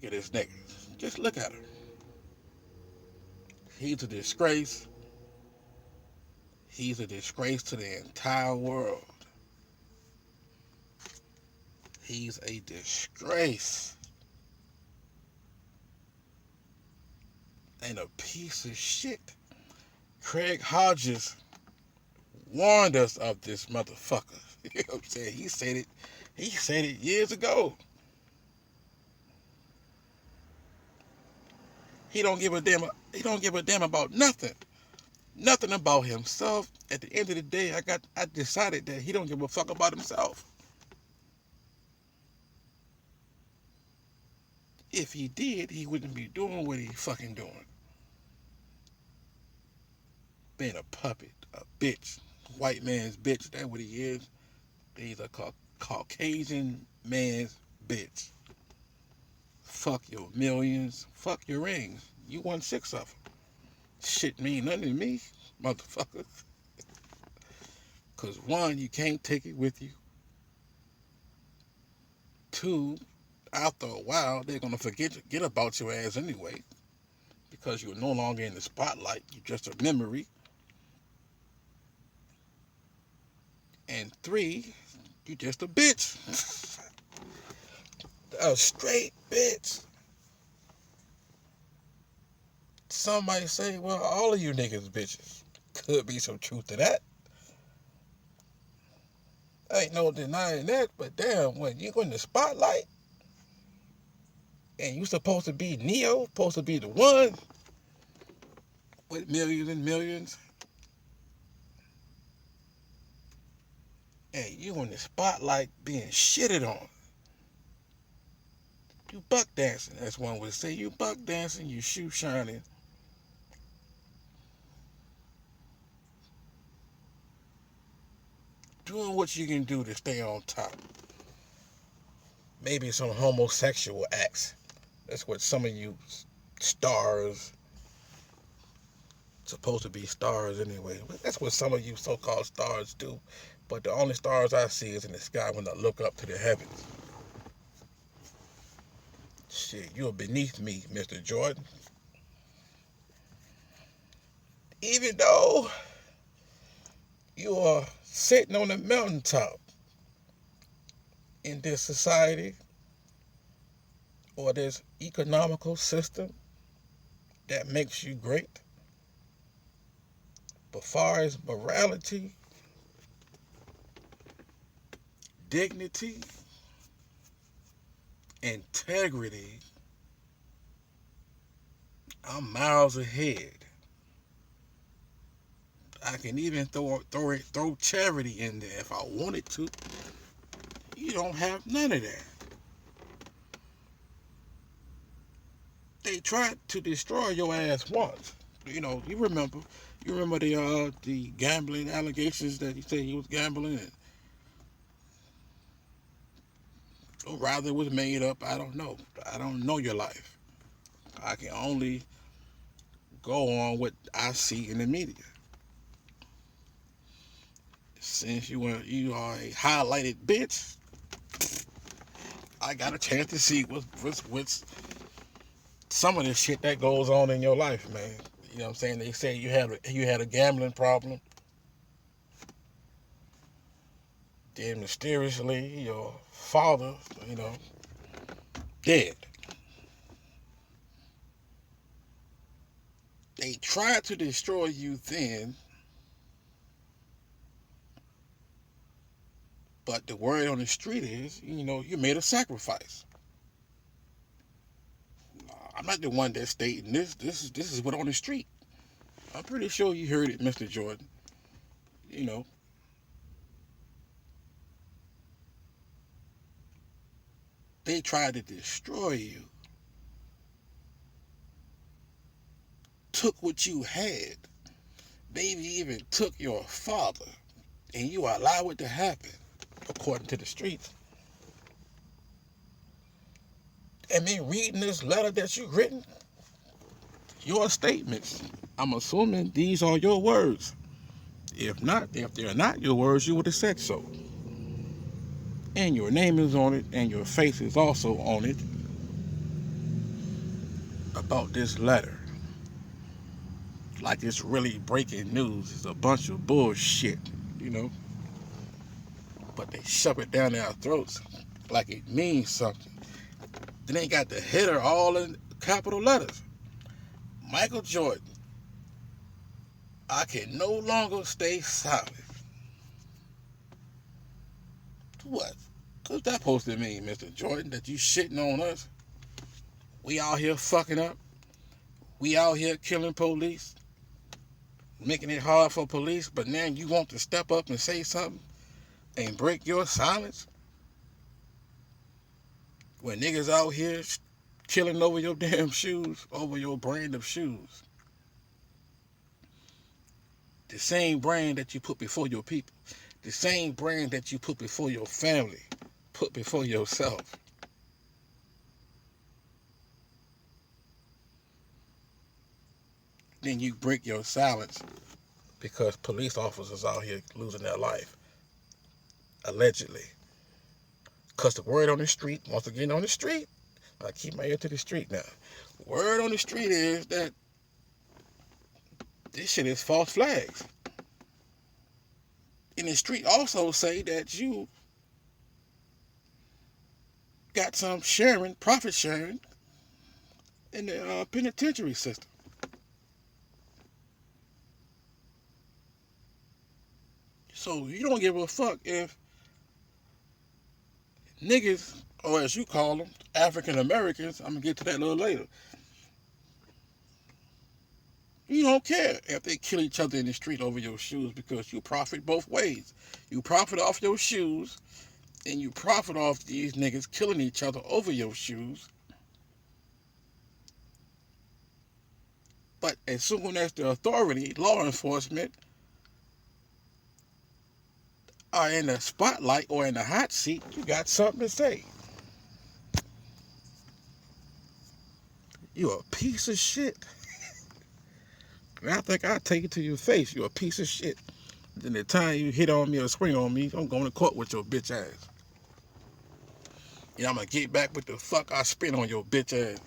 Look at this nigga. Just look at him. He's a disgrace. He's a disgrace to the entire world. He's a disgrace. And a piece of shit. Craig Hodges warned us of this motherfucker. You know what I'm saying? He said it years ago. He don't give a damn. He don't give a damn about nothing. Nothing about himself. At the end of the day, I decided that he don't give a fuck about himself. If he did, he wouldn't be doing what he fucking doing. Being a puppet, a bitch, white man's bitch. That's what he is. He's a Caucasian man's bitch. Fuck your millions. Fuck your rings. You won 6 of them. Shit mean nothing to me, motherfucker. Cause one, you can't take it with you. Two, after a while, they're gonna forget about your ass anyway. Because you're no longer in the spotlight. You're just a memory. And 3, you just a bitch. A straight bitch. Somebody say, well, all of you niggas bitches. Could be some truth to that. Ain't no denying that, but damn, when you go in the spotlight and you supposed to be Neo, supposed to be the one with millions and millions, and you in the spotlight being shitted on. You buck dancing, as one would say. You buck dancing, you shoe shining. Doing what you can do to stay on top. Maybe some homosexual acts. That's what some of you stars, supposed to be stars anyway. That's what some of you so-called stars do. But the only stars I see is in the sky when I look up to the heavens. Shit, you're beneath me, Mr. Jordan. Even though you are sitting on the mountaintop in this society or this economical system that makes you great. But far as morality, dignity, integrity, I'm miles ahead. I can even throw charity in there if I wanted to. You don't have none of that. They tried to destroy your ass once. You know, you remember the gambling allegations that he said he was gambling, or rather it was made up. I don't know. I don't know your life. I can only go on what I see in the media. Since you are a highlighted bitch, I got a chance to see what's some of the shit that goes on in your life, man. You know what I'm saying? They say you had a gambling problem. Then mysteriously your father, dead. They tried to destroy you then, but the word on the street is, you made a sacrifice. I'm not the one that's stating this. This is what on the street. I'm pretty sure you heard it, Mr. Jordan. You know, they tried to destroy you. Took what you had. Maybe even took your father. And you allow it to happen, according to the streets. And me reading this letter that you've written, your statements, I'm assuming these are your words. If they're not your words, you would have said so. And your name is on it, and your face is also on it. about this letter like it's really breaking news. It's a bunch of bullshit, you know. But they shove it down our throats like it means something. Then they got the header all in capital letters. Michael Jordan, I can no longer stay silent. What? What's that supposed to mean, Mr. Jordan? That you shitting on us? We out here fucking up. We out here killing police, making it hard for police, but now you want to step up and say something and break your silence? When niggas out here killing over your damn shoes, over your brand of shoes. The same brand that you put before your people. The same brand that you put before your family. Put before yourself. Then you break your silence because police officers out here losing their life. Allegedly. Because the word on the street, once again on the street, I keep my ear to the street now. Word on the street is that this shit is false flags. And the street also say that you got some sharing, profit sharing in the penitentiary system. So you don't give a fuck if niggas, or as you call them, African Americans, I'm going to get to that a little later. You don't care if they kill each other in the street over your shoes because you profit both ways. You profit off your shoes and you profit off these niggas killing each other over your shoes. But as soon as the authority, law enforcement, are in the spotlight or in the hot seat, you got something to say. You a piece of shit. And I think I'll take it to your face. You a piece of shit. Then the time you hit on me or swing on me, I'm going to court with your bitch ass. And I'm going to get back with the fuck I spit on your bitch ass.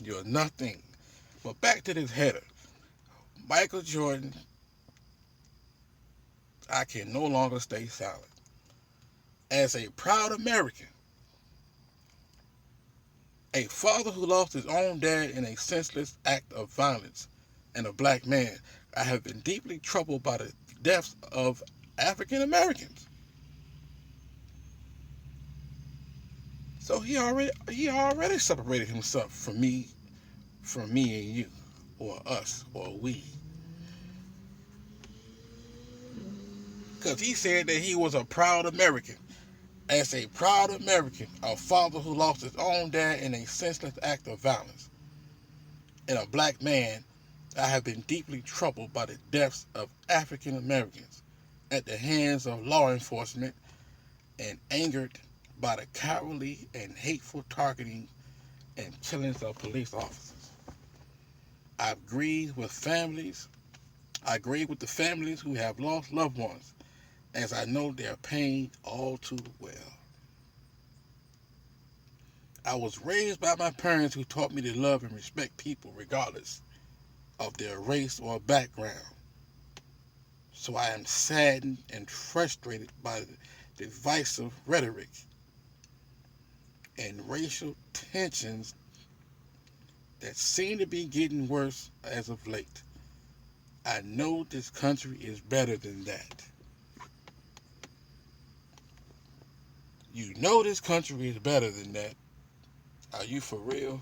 You're nothing. But back to this header. Michael Jordan, I can no longer stay silent. As a proud American, a father who lost his own dad in a senseless act of violence, and a black man, I have been deeply troubled by the deaths of African Americans. So he already separated himself from me and you, or us, or we. Because he said that he was a proud American. As a proud American, a father who lost his own dad in a senseless act of violence, and a black man, I have been deeply troubled by the deaths of African Americans at the hands of law enforcement and angered by the cowardly and hateful targeting and killings of police officers. I grieve with the families who have lost loved ones, as I know their pain all too well. I was raised by my parents who taught me to love and respect people regardless of their race or background. So I am saddened and frustrated by the divisive rhetoric and racial tensions that seem to be getting worse as of late. I know this country is better than that. You know this country is better than that. Are you for real?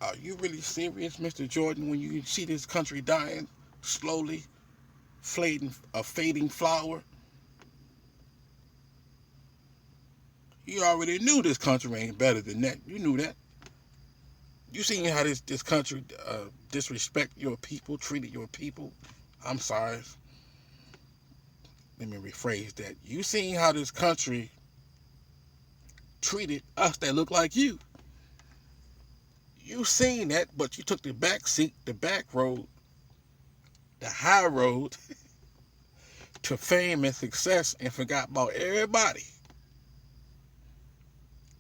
Are you really serious, Mr. Jordan, when you see this country dying slowly, a fading flower? You already knew this country ain't better than that. You knew that. You seen how this country disrespect your people, treated your people. I'm sorry. Let me rephrase that. You seen how this country treated us that look like you. You seen that, but you took the back seat, the back road, the high road to fame and success and forgot about everybody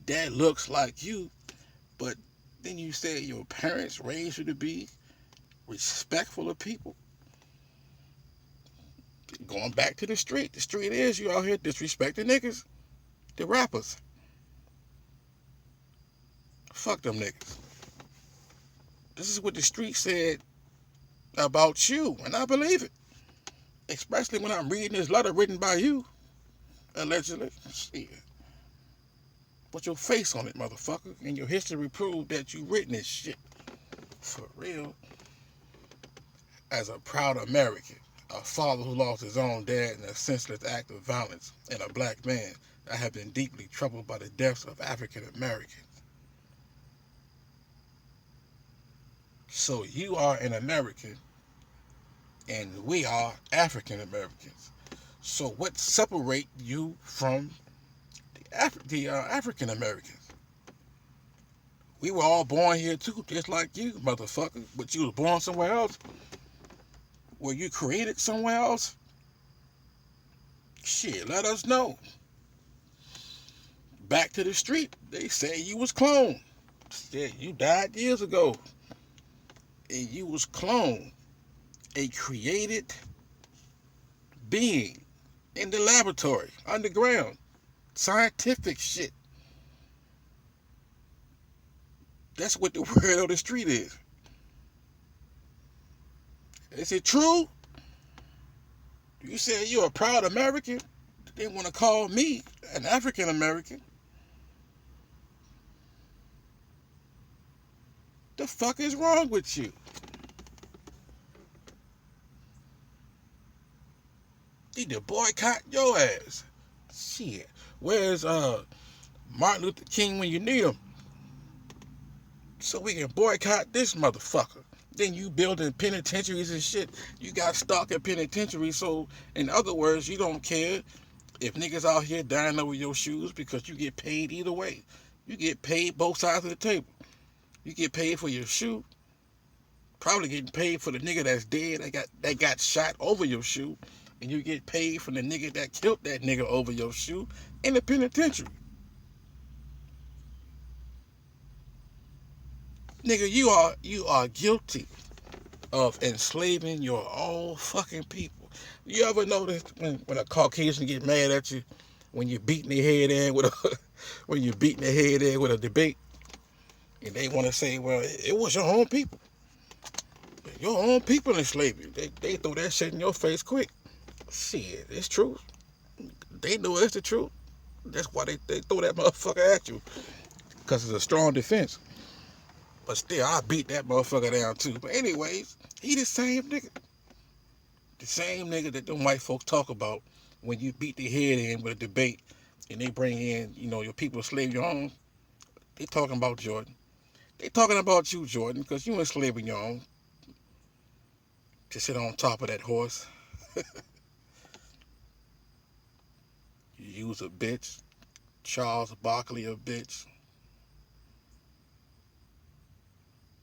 that looks like you, but Then you said your parents raised you to be respectful of people. Going back to the street. The street is you out here disrespecting niggas. The rappers. Fuck them niggas. This is what the street said about you, and I believe it. Especially when I'm reading this letter written by you, allegedly. Shit. Put your face on it, motherfucker. And your history proved that you written this shit. For real. As a proud American, a father who lost his own dad in a senseless act of violence, and a black man, I have been deeply troubled by the deaths of African Americans. So you are an American, and we are African Americans. So what separates you from the African Americans? We were all born here too, just like you, motherfucker. But you was born somewhere else. Were you created somewhere else? Shit, let us know. Back to the street. They say you was cloned. Said you died years ago. And you was cloned. A created being in the laboratory, underground. Scientific shit. That's what the word on the street is. Is it true? You said you're a proud American. They want to call me an African American. The fuck is wrong with you? Need to boycott your ass. Shit. Where's Martin Luther King when you need him? So we can boycott this motherfucker. Then you building penitentiaries and shit. You got stock in penitentiaries. So in other words, you don't care if niggas out here dying over your shoes because you get paid either way. You get paid both sides of the table. You get paid for your shoe. Probably getting paid for the nigga that's dead that got shot over your shoe. And you get paid from the nigga that killed that nigga over your shoe in the penitentiary. Nigga, you are guilty of enslaving your own fucking people. You ever notice when a Caucasian get mad at you when you're beating their head in with a debate, and they want to say, well, it was your own people. Your own people enslaved you. They throw that shit in your face quick. Shit, it's true. They know it's the truth. That's why they throw that motherfucker at you. Because it's a strong defense. But still, I beat that motherfucker down too. But anyways, he the same nigga. The same nigga that them white folks talk about when you beat their head in with a debate and they bring in, your people slave your own. They talking about Jordan. They talking about you, Jordan, because you enslaving your own. To sit on top of that horse. You was a bitch. Charles Barkley a bitch.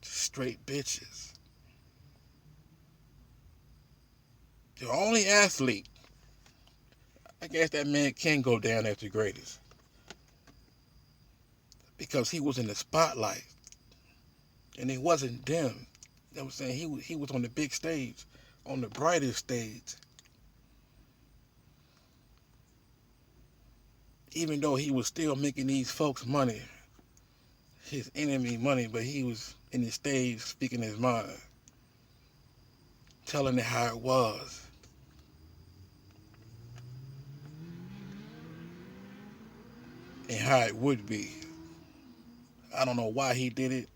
Straight bitches. The only athlete. I guess that man can go down as the greatest. Because he was in the spotlight. And it wasn't them. You know what I'm saying? He was on the big stage. On the brightest stage. Even though he was still making these folks money. His enemy money. But he was in the stage speaking his mind. Telling it how it was. And how it would be. I don't know why he did it.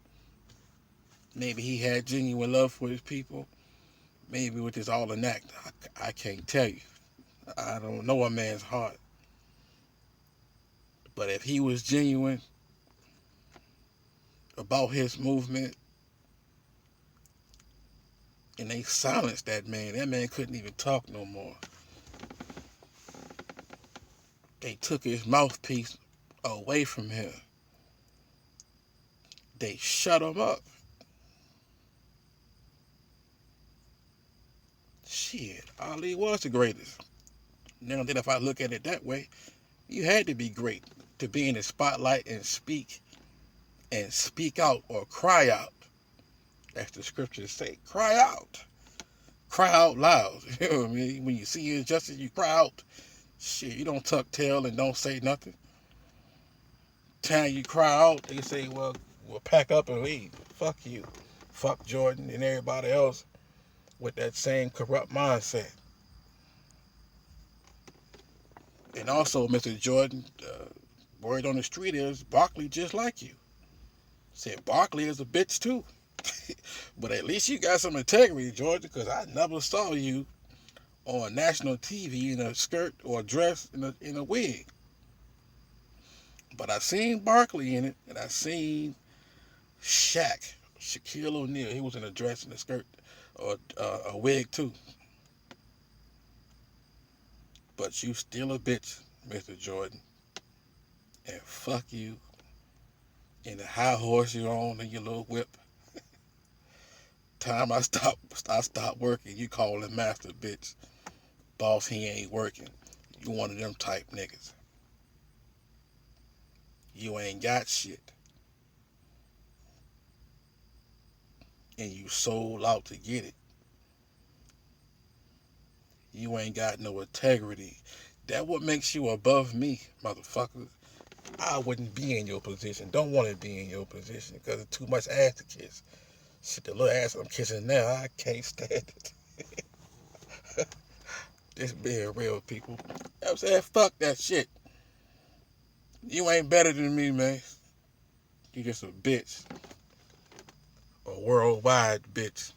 Maybe he had genuine love for his people. Maybe it was just all an act. I can't tell you. I don't know a man's heart. But if he was genuine about his movement, and they silenced that man couldn't even talk no more. They took his mouthpiece away from him. They shut him up. Shit, Ali was the greatest. Now that if I look at it that way, you had to be great to be in the spotlight and speak and speak out or cry out. As the scriptures say, cry out. Cry out loud. You know what I mean? When you see injustice, you cry out. Shit, you don't tuck tail and don't say nothing. Time you cry out, they say, well, we'll pack up and leave. Fuck you. Fuck Jordan and everybody else with that same corrupt mindset. And also, Mr. Jordan, word on the street is Barkley just like you. Said Barkley is a bitch too. But at least you got some integrity, Jordan, because I never saw you on national TV in a skirt or a dress in a wig. But I seen Barkley in it, and I seen Shaquille O'Neal. He was in a dress and a skirt or a wig too. But you still a bitch, Mr. Jordan. And fuck you. And the high horse you're on and your little whip. Time I stop working, you call him master, bitch. Boss, he ain't working. You one of them type niggas. You ain't got shit. And you sold out to get it. You ain't got no integrity. That what makes you above me, motherfucker. I wouldn't be in your position. Don't want to be in your position because it's too much ass to kiss. Shit, the little ass I'm kissing now, I can't stand it. This being real, people. I'm saying, fuck that shit. You ain't better than me, man. You just a bitch. A worldwide bitch.